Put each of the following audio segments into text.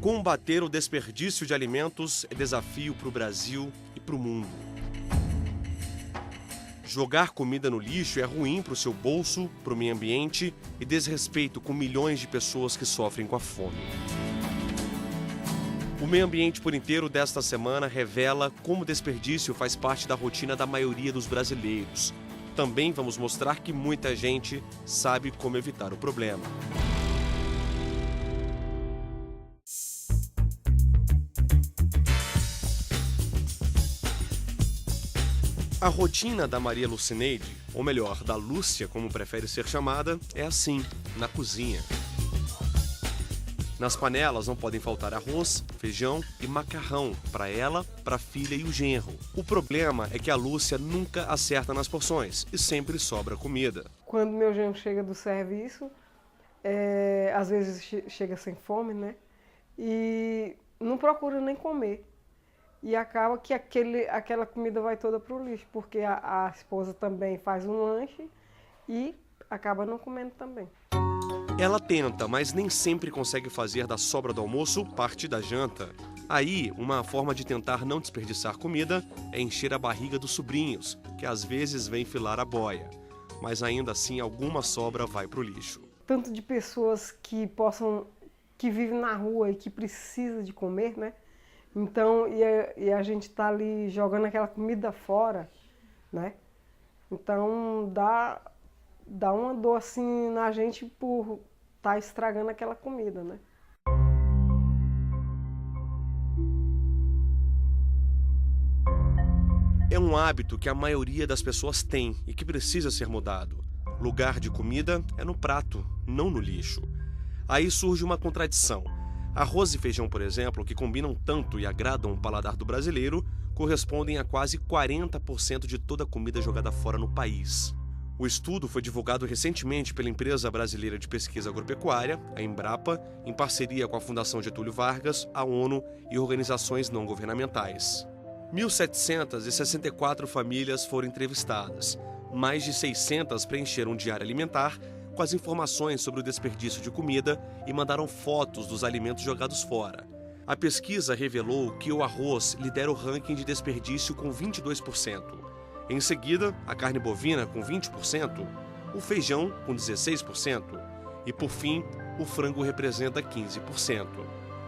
Combater o desperdício de alimentos é desafio para o Brasil e para o mundo. Jogar comida no lixo é ruim para o seu bolso, para o meio ambiente e desrespeito com milhões de pessoas que sofrem com a fome. O Meio Ambiente por Inteiro desta semana revela como o desperdício faz parte da rotina da maioria dos brasileiros. Também vamos mostrar que muita gente sabe como evitar o problema. A rotina da Maria Lucineide, ou melhor, da Lúcia, como prefere ser chamada, é assim, na cozinha. Nas panelas não podem faltar arroz, feijão e macarrão para ela, para a filha e o genro. O problema é que a Lúcia nunca acerta nas porções e sempre sobra comida. Quando meu genro chega do serviço, às vezes chega sem fome, né? E não procura nem comer. E acaba que aquela comida vai toda para o lixo, porque a esposa também faz um lanche e acaba não comendo também. Ela tenta, mas nem sempre consegue fazer da sobra do almoço parte da janta. Aí, uma forma de tentar não desperdiçar comida é encher a barriga dos sobrinhos, que às vezes vêm filar a boia. Mas ainda assim, alguma sobra vai para o lixo. Tanto de pessoas que vivem na rua e que precisam de comer, né? Então, e a gente tá ali jogando aquela comida fora, né? Então, dá uma dor assim na gente por estar estragando aquela comida, né? É um hábito que a maioria das pessoas tem e que precisa ser mudado. Lugar de comida é no prato, não no lixo. Aí surge uma contradição. Arroz e feijão, por exemplo, que combinam tanto e agradam o paladar do brasileiro, correspondem a quase 40% de toda a comida jogada fora no país. O estudo foi divulgado recentemente pela Empresa Brasileira de Pesquisa Agropecuária, a Embrapa, em parceria com a Fundação Getúlio Vargas, a ONU e organizações não governamentais. 1.764 famílias foram entrevistadas. Mais de 600 preencheram um diário alimentar com as informações sobre o desperdício de comida e mandaram fotos dos alimentos jogados fora. A pesquisa revelou que o arroz lidera o ranking de desperdício com 22%. Em seguida, a carne bovina com 20%, o feijão com 16% e, por fim, o frango representa 15%.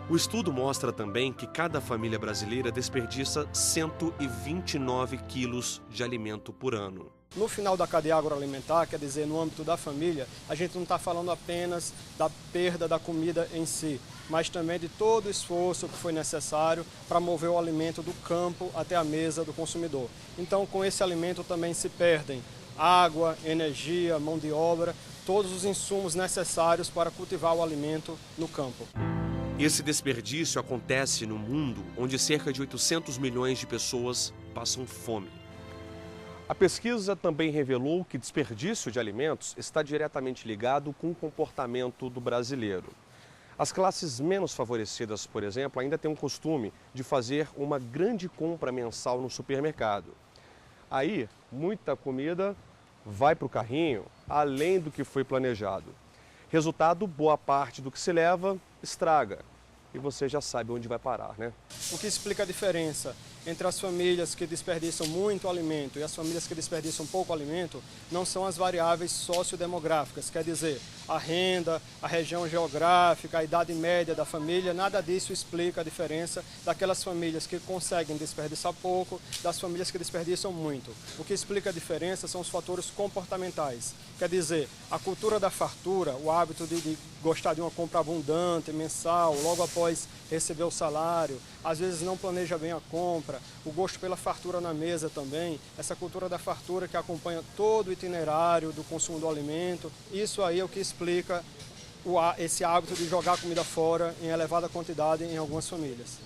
O estudo mostra também que cada família brasileira desperdiça 129 quilos de alimento por ano. No final da cadeia agroalimentar, quer dizer, no âmbito da família, a gente não está falando apenas da perda da comida em si, mas também de todo o esforço que foi necessário para mover o alimento do campo até a mesa do consumidor. Então, com esse alimento também se perdem água, energia, mão de obra, todos os insumos necessários para cultivar o alimento no campo. Esse desperdício acontece no mundo onde cerca de 800 milhões de pessoas passam fome. A pesquisa também revelou que desperdício de alimentos está diretamente ligado com o comportamento do brasileiro. As classes menos favorecidas, por exemplo, ainda têm um costume de fazer uma grande compra mensal no supermercado. Aí, muita comida vai para o carrinho, além do que foi planejado. Resultado, boa parte do que se leva estraga. E você já sabe onde vai parar, né? O que explica a diferença entre as famílias que desperdiçam muito alimento e as famílias que desperdiçam pouco alimento não são as variáveis sociodemográficas, quer dizer, a renda, a região geográfica, a idade média da família, nada disso explica a diferença daquelas famílias que conseguem desperdiçar pouco, das famílias que desperdiçam muito. O que explica a diferença são os fatores comportamentais, quer dizer, a cultura da fartura, o hábito de gostar de uma compra abundante, mensal, logo após receber o salário, às vezes não planeja bem a compra, o gosto pela fartura na mesa também, essa cultura da fartura que acompanha todo o itinerário do consumo do alimento, isso aí é o que explica esse hábito de jogar comida fora em elevada quantidade em algumas famílias.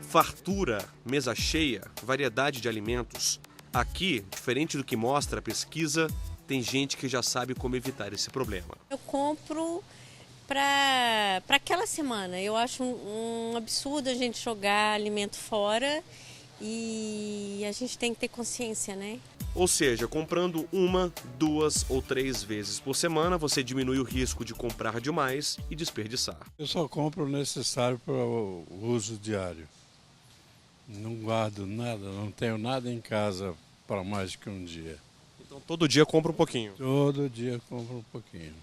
Fartura, mesa cheia, variedade de alimentos. Aqui, diferente do que mostra a pesquisa, tem gente que já sabe como evitar esse problema. Eu compro para aquela semana. Eu acho um absurdo a gente jogar alimento fora e a gente tem que ter consciência, né? Ou seja, comprando 1, 2 ou 3 vezes por semana, você diminui o risco de comprar demais e desperdiçar. Eu só compro o necessário para o uso diário. Não guardo nada, não tenho nada em casa para mais que um dia. Então todo dia compra um pouquinho. Todo dia compro um pouquinho.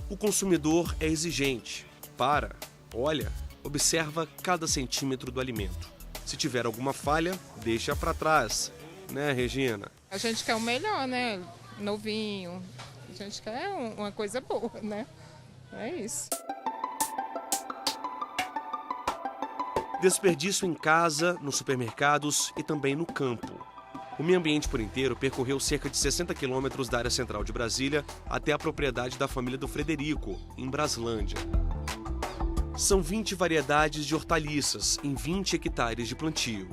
O consumidor é exigente. Olha, observa cada centímetro do alimento. Se tiver alguma falha, deixa para trás. Né, Regina? A gente quer o melhor, né? Novinho. A gente quer uma coisa boa, né? É isso. Desperdício em casa, nos supermercados e também no campo. O Meio Ambiente por Inteiro percorreu cerca de 60 quilômetros da área central de Brasília até a propriedade da família do Frederico, em Braslândia. São 20 variedades de hortaliças em 20 hectares de plantio.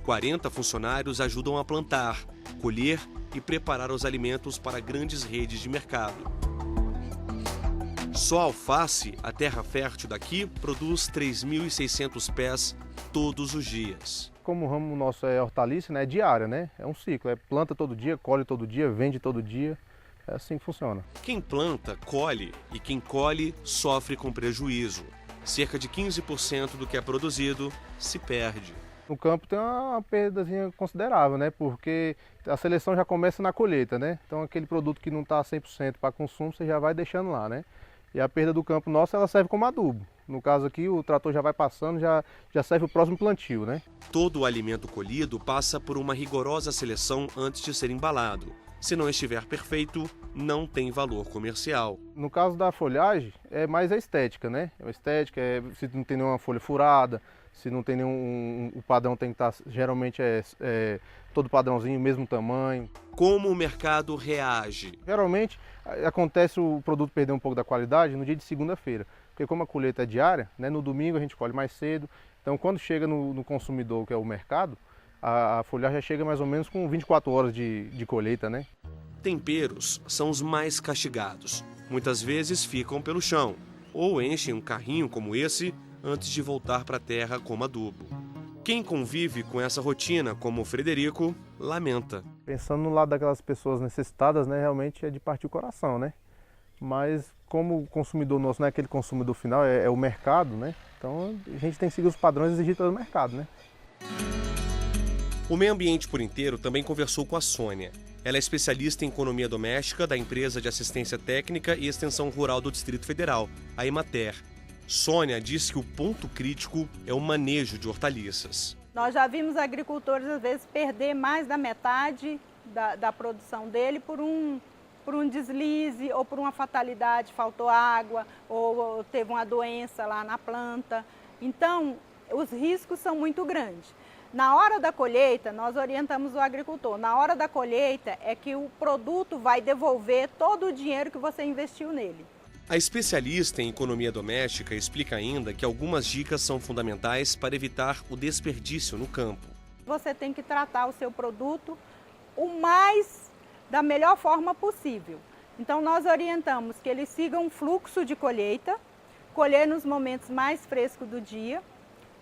40 funcionários ajudam a plantar, colher e preparar os alimentos para grandes redes de mercado. Só a alface, a terra fértil daqui, produz 3.600 pés todos os dias. Como o ramo nosso é hortaliça, né, é diária, né? É um ciclo, planta todo dia, colhe todo dia, vende todo dia. É assim que funciona. Quem planta, colhe, e quem colhe, sofre com prejuízo. Cerca de 15% do que é produzido se perde. No campo tem uma perdazinha considerável, né? Porque a seleção já começa na colheita, né? Então aquele produto que não está 100% para consumo, você já vai deixando lá, né? E a perda do campo nosso, ela serve como adubo. No caso aqui, o trator já vai passando, já serve o próximo plantio, né? Todo o alimento colhido passa por uma rigorosa seleção antes de ser embalado. Se não estiver perfeito, não tem valor comercial. No caso da folhagem, é mais a estética, né? A estética, se não tem nenhuma folha furada, se não tem nenhum... O padrão tem que estar, geralmente todo padrãozinho, mesmo tamanho. Como o mercado reage? Geralmente acontece o produto perder um pouco da qualidade no dia de segunda-feira, porque como a colheita é diária, né, no domingo a gente colhe mais cedo, então quando chega no consumidor, que é o mercado, a folhagem já chega mais ou menos com 24 horas de colheita, né? Temperos são os mais castigados. Muitas vezes ficam pelo chão ou enchem um carrinho como esse antes de voltar para a terra como adubo. Quem convive com essa rotina, como o Frederico, lamenta. Pensando no lado daquelas pessoas necessitadas, né, realmente é de partir o coração, né? Mas como o consumidor nosso não é aquele consumidor final, é o mercado, né? Então a gente tem que seguir os padrões exigidos pelo mercado, né? O Meio Ambiente por Inteiro também conversou com a Sônia. Ela é especialista em economia doméstica da empresa de assistência técnica e extensão rural do Distrito Federal, a Emater. Sônia diz que o ponto crítico é o manejo de hortaliças. Nós já vimos agricultores, às vezes, perder mais da metade da produção dele por um deslize ou por uma fatalidade, faltou água ou teve uma doença lá na planta. Então, os riscos são muito grandes. Na hora da colheita, nós orientamos o agricultor. Na hora da colheita é que o produto vai devolver todo o dinheiro que você investiu nele. A especialista em economia doméstica explica ainda que algumas dicas são fundamentais para evitar o desperdício no campo. Você tem que tratar o seu produto da melhor forma possível. Então nós orientamos que ele siga um fluxo de colheita, colher nos momentos mais frescos do dia,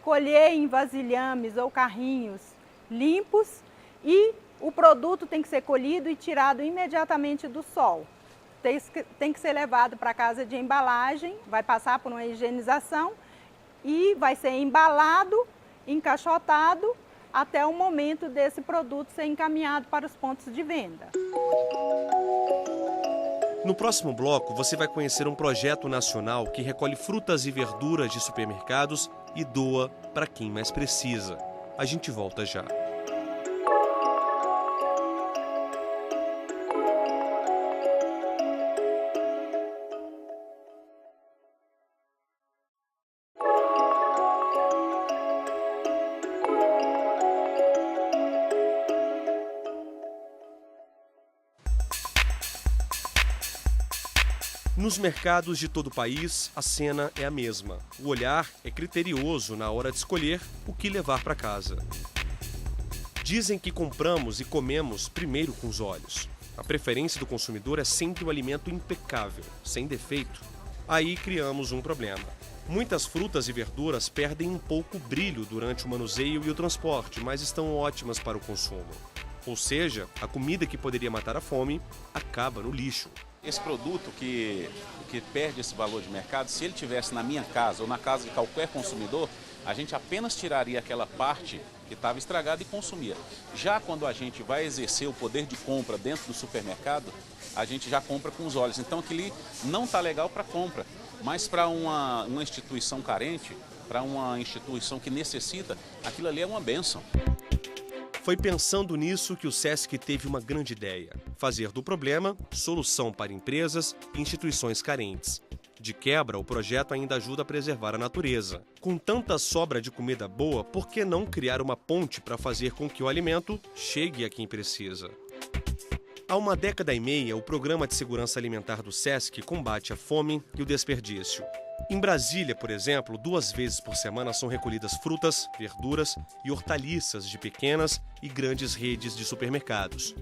colher em vasilhames ou carrinhos limpos e o produto tem que ser colhido e tirado imediatamente do sol. Tem que ser levado para a casa de embalagem, vai passar por uma higienização e vai ser embalado, encaixotado até o momento desse produto ser encaminhado para os pontos de venda. No próximo bloco, você vai conhecer um projeto nacional que recolhe frutas e verduras de supermercados e doa para quem mais precisa. A gente volta já. Nos mercados de todo o país, a cena é a mesma. O olhar é criterioso na hora de escolher o que levar para casa. Dizem que compramos e comemos primeiro com os olhos. A preferência do consumidor é sempre o alimento impecável, sem defeito. Aí criamos um problema. Muitas frutas e verduras perdem um pouco o brilho durante o manuseio e o transporte, mas estão ótimas para o consumo. Ou seja, a comida que poderia matar a fome acaba no lixo. Esse produto que perde esse valor de mercado, se ele tivesse na minha casa ou na casa de qualquer consumidor, a gente apenas tiraria aquela parte que estava estragada e consumia. Já quando a gente vai exercer o poder de compra dentro do supermercado, a gente já compra com os olhos. Então aquilo não está legal para compra, mas para uma instituição carente, para uma instituição que necessita, aquilo ali é uma bênção. Foi pensando nisso que o SESC teve uma grande ideia: fazer do problema solução para empresas e instituições carentes. De quebra, o projeto ainda ajuda a preservar a natureza. Com tanta sobra de comida boa, por que não criar uma ponte para fazer com que o alimento chegue a quem precisa? Há uma década e meia, o Programa de Segurança Alimentar do SESC combate a fome e o desperdício. Em Brasília, por exemplo, 2 vezes por semana são recolhidas frutas, verduras e hortaliças de pequenas e grandes redes de supermercados.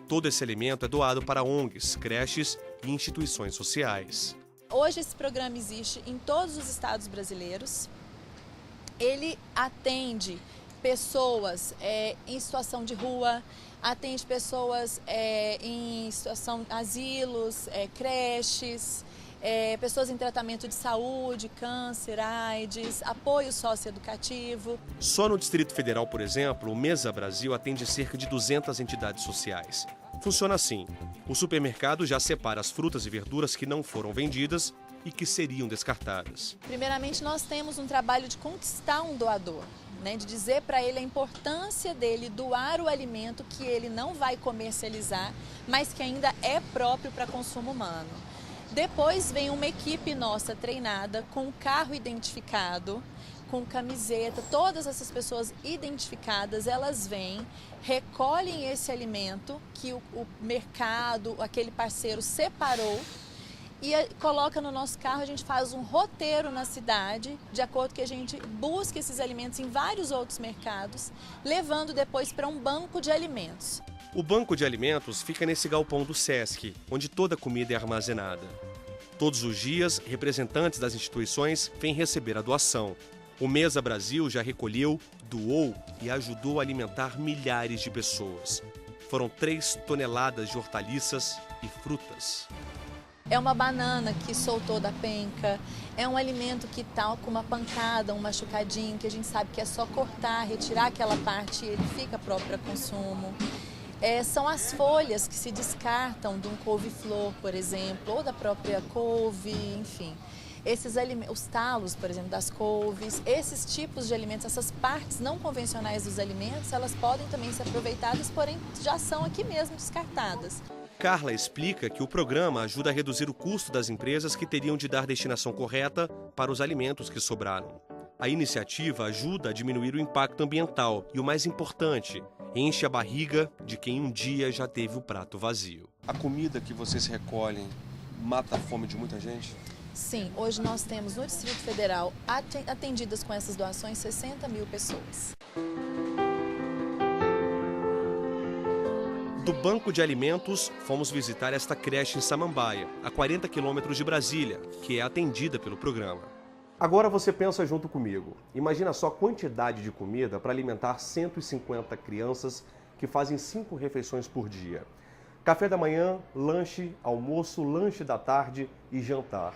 Todo esse alimento é doado para ONGs, creches e instituições sociais. Hoje esse programa existe em todos os estados brasileiros. Ele atende pessoas em situação de rua, atende pessoas em situação de asilos, creches, pessoas em tratamento de saúde, câncer, AIDS, apoio socioeducativo. Só no Distrito Federal, por exemplo, o Mesa Brasil atende cerca de 200 entidades sociais. Funciona assim: o supermercado já separa as frutas e verduras que não foram vendidas e que seriam descartadas. Primeiramente, nós temos um trabalho de conquistar um doador, de dizer para ele a importância dele doar o alimento que ele não vai comercializar, mas que ainda é próprio para consumo humano. Depois vem uma equipe nossa treinada, com carro identificado, com camiseta, todas essas pessoas identificadas, elas vêm, recolhem esse alimento que o mercado, aquele parceiro separou e coloca no nosso carro. A gente faz um roteiro na cidade, de acordo que a gente busca esses alimentos em vários outros mercados, levando depois para um banco de alimentos. O banco de alimentos fica nesse galpão do SESC, onde toda a comida é armazenada. Todos os dias, representantes das instituições vêm receber a doação. O Mesa Brasil já recolheu, doou e ajudou a alimentar milhares de pessoas. Foram 3 toneladas de hortaliças e frutas. É uma banana que soltou da penca, é um alimento que está com uma pancada, um machucadinho, que a gente sabe que é só cortar, retirar aquela parte e ele fica próprio para consumo. São as folhas que se descartam de um couve-flor, por exemplo, ou da própria couve, enfim. Esses alimentos, os talos, por exemplo, das couves, esses tipos de alimentos, essas partes não convencionais dos alimentos, elas podem também ser aproveitadas, porém já são aqui mesmo descartadas. Carla explica que o programa ajuda a reduzir o custo das empresas que teriam de dar destinação correta para os alimentos que sobraram. A iniciativa ajuda a diminuir o impacto ambiental e, o mais importante, enche a barriga de quem um dia já teve o prato vazio. A comida que vocês recolhem mata a fome de muita gente? Sim, hoje nós temos no Distrito Federal atendidas com essas doações 60 mil pessoas. Do Banco de Alimentos, fomos visitar esta creche em Samambaia, a 40 quilômetros de Brasília, que é atendida pelo programa. Agora você pensa junto comigo. Imagina só a quantidade de comida para alimentar 150 crianças que fazem 5 refeições por dia. Café da manhã, lanche, almoço, lanche da tarde e jantar.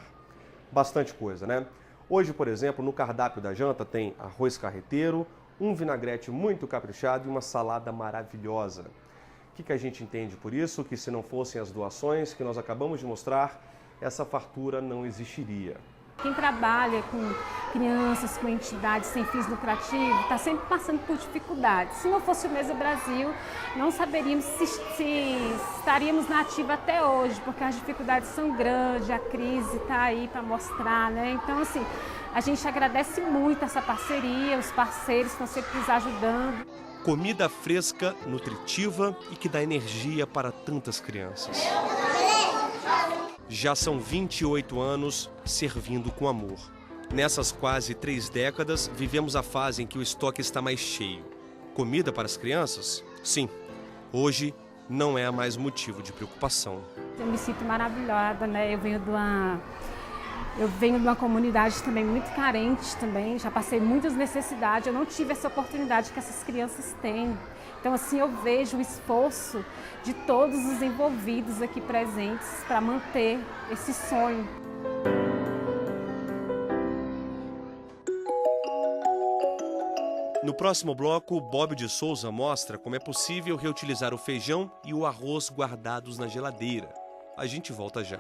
Bastante coisa, né? Hoje, por exemplo, no cardápio da janta tem arroz carreteiro, um vinagrete muito caprichado e uma salada maravilhosa. O que a gente entende por isso? Que se não fossem as doações que nós acabamos de mostrar, essa fartura não existiria. Quem trabalha com crianças, com entidades sem fins lucrativos, está sempre passando por dificuldades. Se não fosse o Mesa Brasil, não saberíamos se estaríamos na ativa até hoje, porque as dificuldades são grandes, a crise está aí para mostrar, né? Então, assim, a gente agradece muito essa parceria, os parceiros estão sempre nos ajudando. Comida fresca, nutritiva e que dá energia para tantas crianças. Já são 28 anos servindo com amor. Nessas quase 3 décadas, vivemos a fase em que o estoque está mais cheio. Comida para as crianças? Sim. Hoje não é mais motivo de preocupação. Eu me sinto maravilhada, né? Eu venho de uma comunidade também muito carente também, já passei muitas necessidades, eu não tive essa oportunidade que essas crianças têm Então, assim, eu vejo o esforço de todos os envolvidos aqui presentes para manter esse sonho. No próximo bloco, Bob de Souza mostra como é possível reutilizar o feijão e o arroz guardados na geladeira. A gente volta já.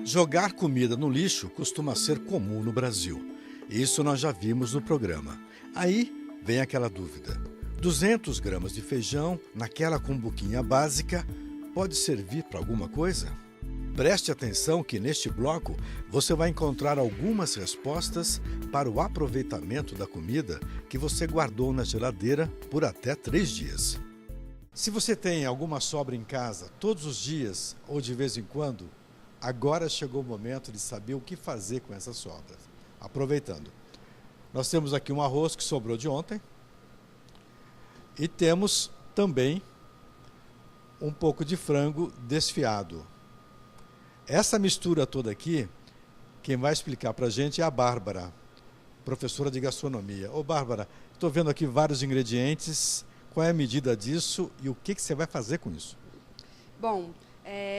Jogar comida no lixo costuma ser comum no Brasil. Isso nós já vimos no programa. Aí vem aquela dúvida. 200 gramas de feijão, naquela cumbuquinha básica, pode servir para alguma coisa? Preste atenção que neste bloco você vai encontrar algumas respostas para o aproveitamento da comida que você guardou na geladeira por até 3 dias. Se você tem alguma sobra em casa todos os dias ou de vez em quando, agora chegou o momento de saber o que fazer com essas sobras. Aproveitando. Nós temos aqui um arroz que sobrou de ontem. E temos também um pouco de frango desfiado. Essa mistura toda aqui, quem vai explicar para a gente é a Bárbara, professora de gastronomia. Ô Bárbara, estou vendo aqui vários ingredientes. Qual é a medida disso e o que você vai fazer com isso? Bom,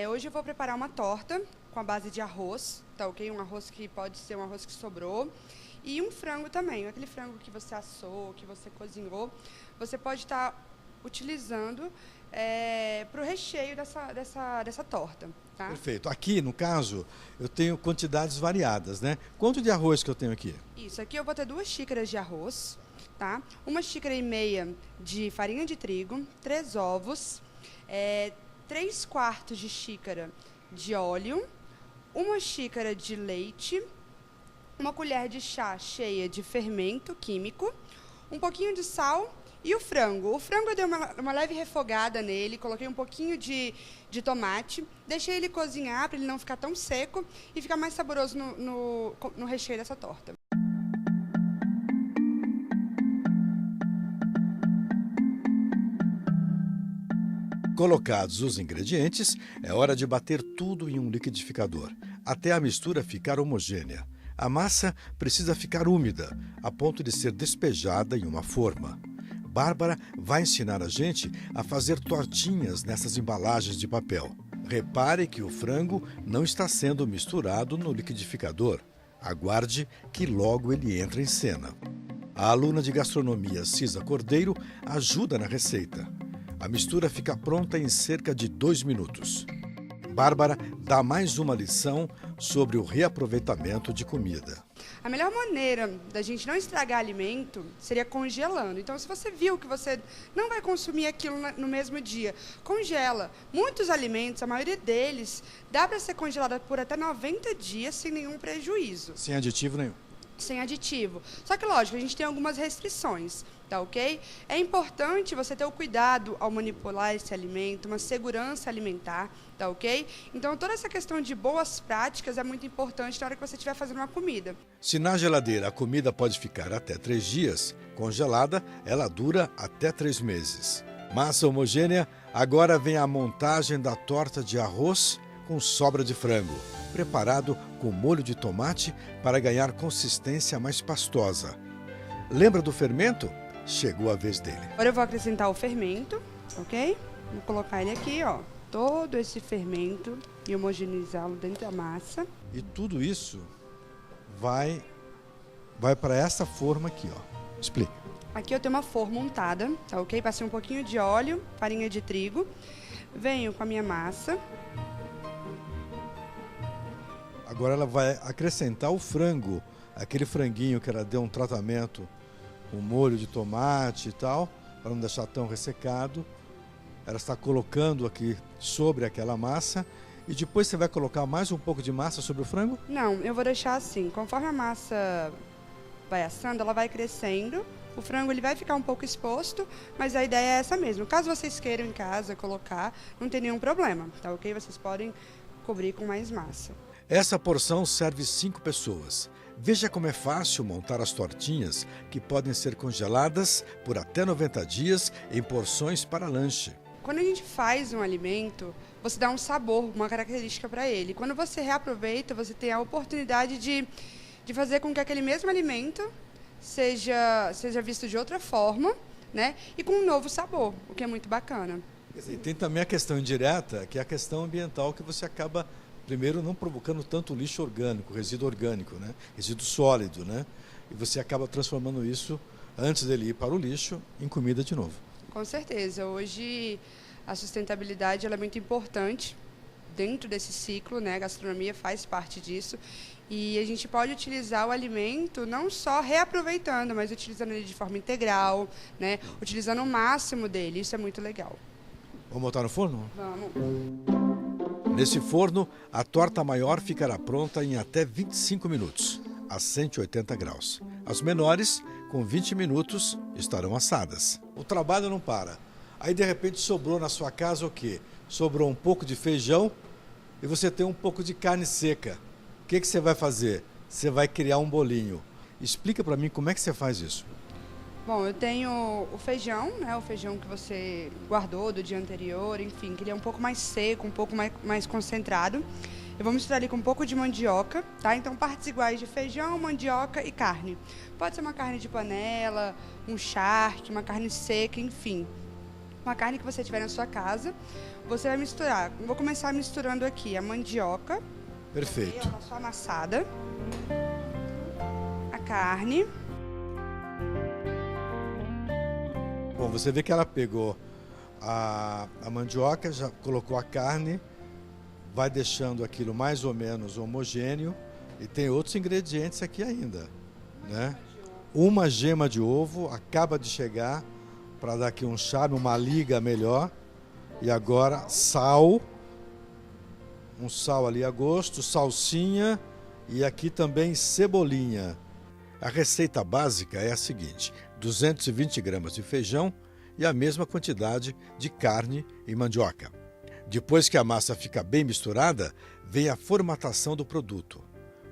hoje eu vou preparar uma torta com a base de arroz, tá ok? Um arroz que pode ser um arroz que sobrou. E um frango também, aquele frango que você assou, que você cozinhou, você pode estar utilizando para o recheio dessa torta, tá? Perfeito. Aqui, no caso, eu tenho quantidades variadas, né? Quanto de arroz que eu tenho aqui? Isso, aqui eu vou ter 2 xícaras de arroz, tá? 1,5 xícaras de farinha de trigo, 3 ovos, 3/4 de xícara de óleo, 1 xícara de leite, 1 colher de chá cheia de fermento químico, um pouquinho de sal e o frango. O frango eu dei uma leve refogada nele, coloquei um pouquinho de tomate, deixei ele cozinhar para ele não ficar tão seco e ficar mais saboroso no recheio dessa torta. Colocados os ingredientes, é hora de bater tudo em um liquidificador, até a mistura ficar homogênea. A massa precisa ficar úmida, a ponto de ser despejada em uma forma. Bárbara vai ensinar a gente a fazer tortinhas nessas embalagens de papel. Repare que o frango não está sendo misturado no liquidificador. Aguarde que logo ele entra em cena. A aluna de gastronomia Cisa Cordeiro ajuda na receita. A mistura fica pronta em cerca de 2 minutos. Bárbara dá mais uma lição sobre o reaproveitamento de comida. A melhor maneira da gente não estragar alimento seria congelando. Então, se você viu que você não vai consumir aquilo no mesmo dia, congela. Muitos alimentos, a maioria deles, dá para ser congelada por até 90 dias sem nenhum prejuízo. Sem aditivo nenhum. Sem aditivo. Só que, lógico, a gente tem algumas restrições, tá ok? É importante você ter o cuidado ao manipular esse alimento, uma segurança alimentar, tá ok? Então, toda essa questão de boas práticas é muito importante na hora que você estiver fazendo uma comida. Se na geladeira a comida pode ficar até 3 dias, congelada, ela dura até 3 meses. Massa homogênea, agora vem a montagem da torta de arroz com sobra de frango, preparado com molho de tomate para ganhar consistência mais pastosa. Lembra do fermento? Chegou a vez dele. Agora eu vou acrescentar o fermento, ok? Vou colocar ele aqui, ó. Todo esse fermento e homogeneizá-lo dentro da massa. E tudo isso vai para essa forma aqui, ó. Explica. Aqui eu tenho uma forma untada, tá ok? Passei um pouquinho de óleo, farinha de trigo. Venho com a minha massa. Agora ela vai acrescentar o frango, aquele franguinho que ela deu um tratamento com molho de tomate e tal, para não deixar tão ressecado. Ela está colocando aqui sobre aquela massa e depois você vai colocar mais um pouco de massa sobre o frango? Não, eu vou deixar assim. Conforme a massa vai assando, ela vai crescendo. O frango ele vai ficar um pouco exposto, mas a ideia é essa mesmo. Caso vocês queiram em casa colocar, não tem nenhum problema, tá ok? Vocês podem cobrir com mais massa. Essa porção serve 5 pessoas. Veja como é fácil montar as tortinhas, que podem ser congeladas por até 90 dias em porções para lanche. Quando a gente faz um alimento, você dá um sabor, uma característica para ele. Quando você reaproveita, você tem a oportunidade de fazer com que aquele mesmo alimento seja visto de outra forma, né? E com um novo sabor, o que é muito bacana. E tem também a questão indireta, que é a questão ambiental, que você acaba, primeiro, não provocando tanto lixo orgânico, resíduo orgânico, né? Resíduo sólido, né? E você acaba transformando isso, antes dele ir para o lixo, em comida de novo. Com certeza. Hoje a sustentabilidade ela é muito importante dentro desse ciclo, né? A gastronomia faz parte disso. E a gente pode utilizar o alimento não só reaproveitando, mas utilizando ele de forma integral, né? Utilizando o máximo dele. Isso é muito legal. Vamos botar no forno? Vamos. Nesse forno, a torta maior ficará pronta em até 25 minutos, a 180 graus. As menores, com 20 minutos, estarão assadas. O trabalho não para. Aí, de repente, sobrou na sua casa o quê? Sobrou um pouco de feijão e você tem um pouco de carne seca. O que você vai fazer? Você vai criar um bolinho. Explica para mim como é que você faz isso. Bom, eu tenho o feijão, né? O feijão que você guardou do dia anterior, enfim, que ele é um pouco mais seco, um pouco mais concentrado. Eu vou misturar ali com um pouco de mandioca, tá? Então, partes iguais de feijão, mandioca e carne. Pode ser uma carne de panela, um charque, uma carne seca, enfim. Uma carne que você tiver na sua casa. Você vai misturar. Vou começar misturando aqui a mandioca. Perfeito. Ela só amassada. A carne. Bom, você vê que ela pegou a mandioca, já colocou a carne, vai deixando aquilo mais ou menos homogêneo e tem outros ingredientes aqui ainda, né? Uma gema de ovo acaba de chegar para dar aqui um charme, uma liga melhor. E agora sal, um sal ali a gosto, salsinha e aqui também cebolinha. A receita básica é a seguinte: 220 gramas de feijão e a mesma quantidade de carne e mandioca. Depois que a massa fica bem misturada, vem a formatação do produto.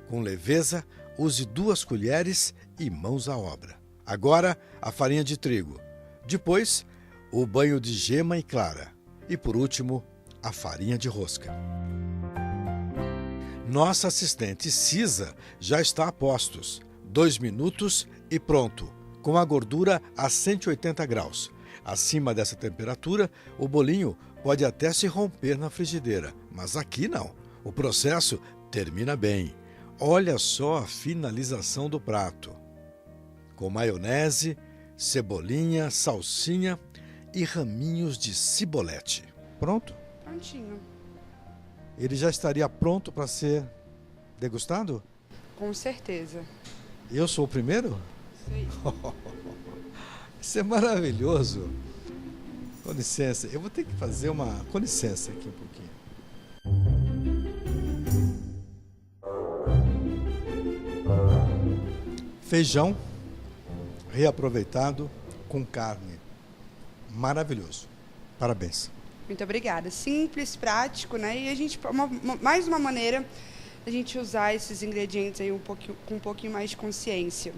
Com leveza, use 2 colheres e mãos à obra. Agora, a farinha de trigo. Depois, o banho de gema e clara. E por último, a farinha de rosca. Nossa assistente Cisa já está a postos. 2 minutos e pronto, com a gordura a 180 graus. Acima dessa temperatura, o bolinho pode até se romper na frigideira, mas aqui não. O processo termina bem. Olha só a finalização do prato. Com maionese, cebolinha, salsinha e raminhos de cibolete. Pronto? Prontinho. Ele já estaria pronto para ser degustado? Com certeza. Eu sou o primeiro? Sim. Isso é maravilhoso. Com licença, eu vou ter que fazer uma... Com licença aqui um pouquinho. Feijão reaproveitado com carne. Maravilhoso. Parabéns. Muito obrigada. Simples, prático, né? E a gente, mais uma maneira a gente usar esses ingredientes aí com um pouquinho mais de consciência.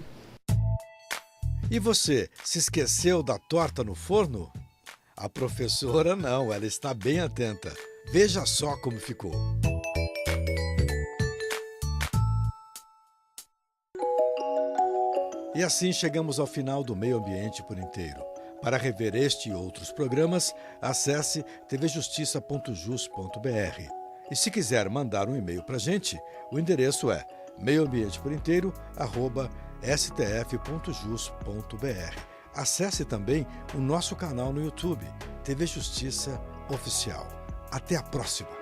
E você, se esqueceu da torta no forno? A professora não, ela está bem atenta. Veja só como ficou. E assim chegamos ao final do Meio Ambiente por Inteiro. Para rever este e outros programas, acesse tvjustiça.jus.br. E se quiser mandar um e-mail para a gente, o endereço é meioambienteporinteiro@stf.jus.br. Acesse também o nosso canal no YouTube, TV Justiça Oficial. Até a próxima!